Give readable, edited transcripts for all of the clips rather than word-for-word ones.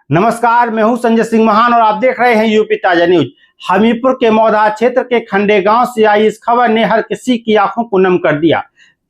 नमस्कार, मैं हूं संजय सिंह महान और आप देख रहे हैं यूपी ताजा न्यूज। हमीरपुर के मौधा क्षेत्र के खंडे गांव से आई इस खबर ने हर किसी की आंखों को नम कर दिया।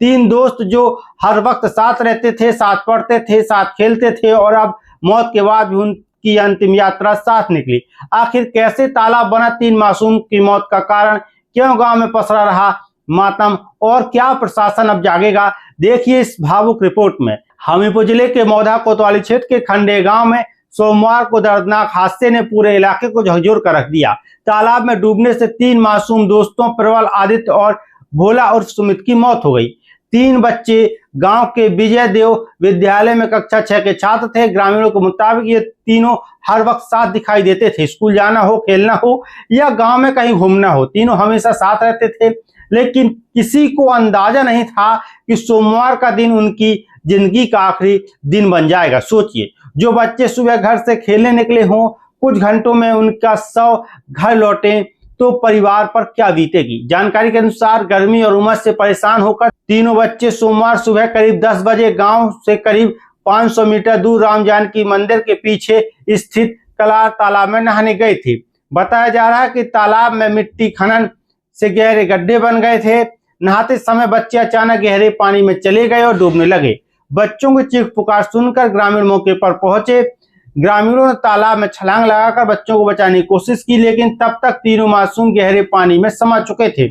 तीन दोस्त जो हर वक्त साथ रहते थे, साथ पढ़ते थे, साथ खेलते थे और अब मौत के बाद भी उनकी अंतिम यात्रा साथ निकली। आखिर कैसे तालाब बना तीन मासूम की मौत का कारण, क्यों गांव में पसरा रहा मातम और क्या प्रशासन अब जागेगा, देखिए इस भावुक रिपोर्ट में। हमीरपुर जिले के मौधा कोतवाली क्षेत्र के खंडे गांव में सोमवार को दर्दनाक हादसे ने पूरे इलाके को झकझोर कर रख दिया। तालाब में डूबने से तीन मासूम दोस्तों प्रबल, आदित्य और भोला और सुमित की मौत हो गई। तीन बच्चे गांव के विजय देव विद्यालय में कक्षा 6 के छात्र थे। ग्रामीणों के मुताबिक ये तीनों हर वक्त साथ दिखाई देते थे। स्कूल जाना हो, खेलना हो या गांव में कहीं घूमना हो, तीनों हमेशा साथ रहते थे। लेकिन किसी को अंदाजा नहीं था कि सोमवार का दिन उनकी जिंदगी का आखिरी दिन बन जाएगा। सोचिए, जो बच्चे सुबह घर से खेलने निकले हों, कुछ घंटों में उनका शव घर लौटे तो परिवार पर क्या बीतेगी। जानकारी के अनुसार गर्मी और उमस से परेशान होकर तीनों बच्चे सोमवार सुबह करीब 10 बजे गांव से करीब 500 मीटर दूर राम जानकी मंदिर के पीछे स्थित कलार तालाब में नहाने गए थे। बताया जा रहा है कि तालाब में मिट्टी खनन से गहरे गड्ढे बन गए थे। नहाते समय बच्चे अचानक गहरे पानी में चले गए और डूबने लगे। बच्चों की चीख पुकार सुनकर ग्रामीण मौके पर पहुंचे। ग्रामीणों ने तालाब में छलांग लगाकर बच्चों को बचाने की कोशिश की, लेकिन तब तक तीनों मासूम गहरे पानी में समा चुके थे।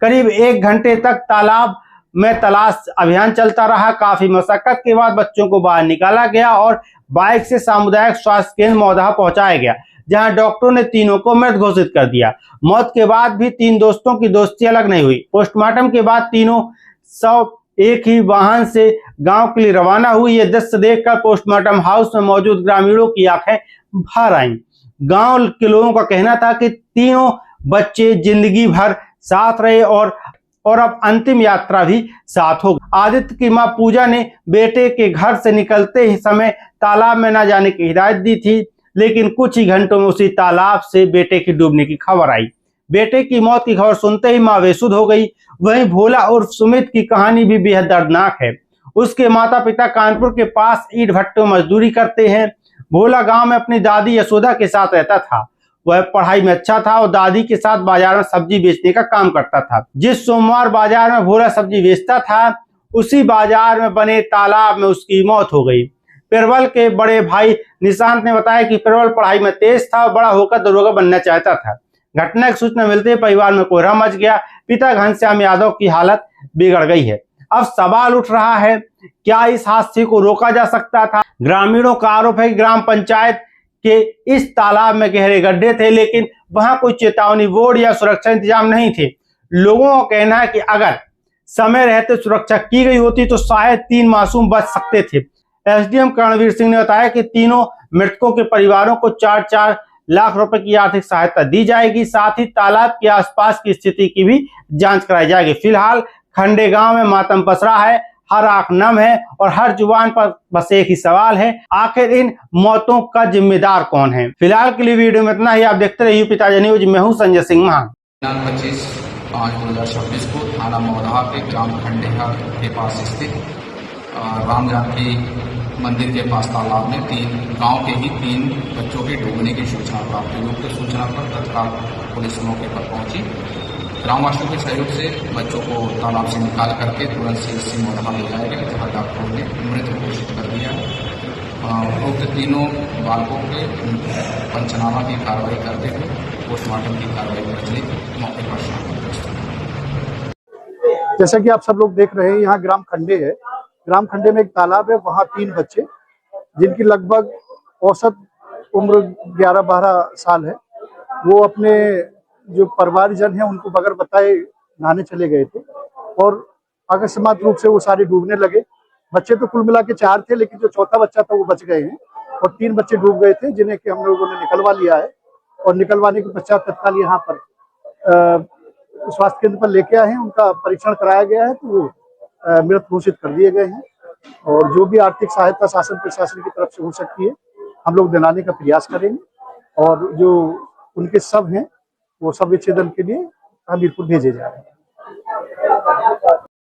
करीब 1 घंटे तक तालाब में तलाश अभियान चलता रहा। काफी मशक्कत के बाद बच्चों को बाहर निकाला गया और बाइक से सामुदायिक स्वास्थ्य केंद्र मौधा पहुंचाया गया, जहां डॉक्टरों ने तीनों को मृत घोषित कर दिया। मौत के बाद भी तीन दोस्तों की दोस्ती अलग नहीं हुई। पोस्टमार्टम के बाद तीनों शव एक ही वाहन से गांव के लिए रवाना हुई। ये दृश्य देखकर पोस्टमार्टम हाउस में मौजूद ग्रामीणों की आंखें भर आईं। गांव के लोगों का कहना था कि तीनों बच्चे जिंदगी भर साथ रहे और अब अंतिम यात्रा भी साथ हो। आदित्य की मां पूजा ने बेटे के घर से निकलते ही समय तालाब में न जाने की हिदायत दी थी, लेकिन कुछ ही घंटों में उसी तालाब से बेटे की डूबने की खबर आई। बेटे की मौत की खबर सुनते ही मां बेसुध हो गई। वहीं भोला और सुमित की कहानी भी बेहद दर्दनाक है। उसके माता पिता कानपुर के पास ईंट भट्टों में मजदूरी करते हैं। भोला गांव में अपनी दादी यशोदा के साथ रहता था। वह पढ़ाई में अच्छा था और दादी के साथ बाजार में सब्जी बेचने का काम करता था। जिस सोमवार बाजार में भोला सब्जी बेचता था, उसी बाजार में बने तालाब में उसकी मौत हो गई। प्रबल के बड़े भाई निशांत ने बताया कि प्रबल पढ़ाई में तेज था और बड़ा होकर दरोगा बनना चाहता था। घटना की सूचना मिलते ही परिवार में कोहराम मच गया। पिता घनश्याम यादव की हालत बिगड़ गई है। अब सवाल उठ रहा है, क्या इस हादसे को रोका जा सकता था? ग्रामीणों का आरोप है कि ग्राम पंचायत के इस तालाब में गहरे गड्ढे थे, लेकिन वहां कोई चेतावनी बोर्ड या सुरक्षा इंतजाम नहीं थे। लोगों का कहना है कि अगर समय रहते सुरक्षा की गई होती तो शायद तीन मासूम बच सकते थे। एसडीएम कर्णवीर सिंह ने बताया कि तीनों मृतकों के परिवारों को 4-4 लाख रुपए की आर्थिक सहायता दी जाएगी। साथ ही तालाब के आसपास की स्थिति की भी जांच कराई जाएगी। फिलहाल खंडे गांव में मातम पसरा है, हर आंख नम है और हर जुबान पर बस एक ही सवाल है, आखिर इन मौतों का जिम्मेदार कौन है? फिलहाल के लिए वीडियो में इतना ही। आप देखते रहिए यूपी ताजा न्यूज। मैं हूं संजय सिंह महान। 25/5/2026 को थाना मौधा के ग्राम खंडेहा के पास स्थित राम जानकी मंदिर के पास तालाब में गांव के ही 3 बच्चों के डूबने की सूचना प्राप्त हुई। उक्त सूचना पर तत्काल पुलिस मौके पर पहुंची। ग्रामवासियों के सहयोग से बच्चों को तालाब से निकाल करके तुरंत सीएचसी मौधा ले जाया गया, जहाँ डॉक्टरों ने मृत घोषित कर दिया। उक्त तीनों बालकों के पंचनामा की कार्रवाई करते हुए पोस्टमार्टम की कार्रवाई करने मौके पर शामिल। जैसा कि आप सब लोग देख रहे हैं, यहाँ ग्राम खंडे है। ग्राम खंडे में एक तालाब है, वहाँ 3 बच्चे जिनकी लगभग औसत उम्र 11-12 साल है, वो अपने जो परिवारजन है उनको बगैर बताए नहाने चले गए थे और अकस्मात रूप से वो सारे डूबने लगे। बच्चे तो कुल मिला के 4 थे, लेकिन जो चौथा बच्चा था वो बच गए हैं और 3 बच्चे डूब गए थे, जिन्हें कि हम लोगों ने निकलवा लिया है और निकलवाने के पश्चात तत्काल यहाँ पर स्वास्थ्य केंद्र पर लेके आए हैं। उनका परीक्षण कराया गया है, तो वो मृत घोषित कर दिए गए हैं और जो भी आर्थिक सहायता शासन प्रशासन की तरफ से हो सकती है हम लोग दिलाने का प्रयास करेंगे और जो उनके शव हैं वो शव विच्छेदन के लिए हमीरपुर भेजे जा रहे हैं।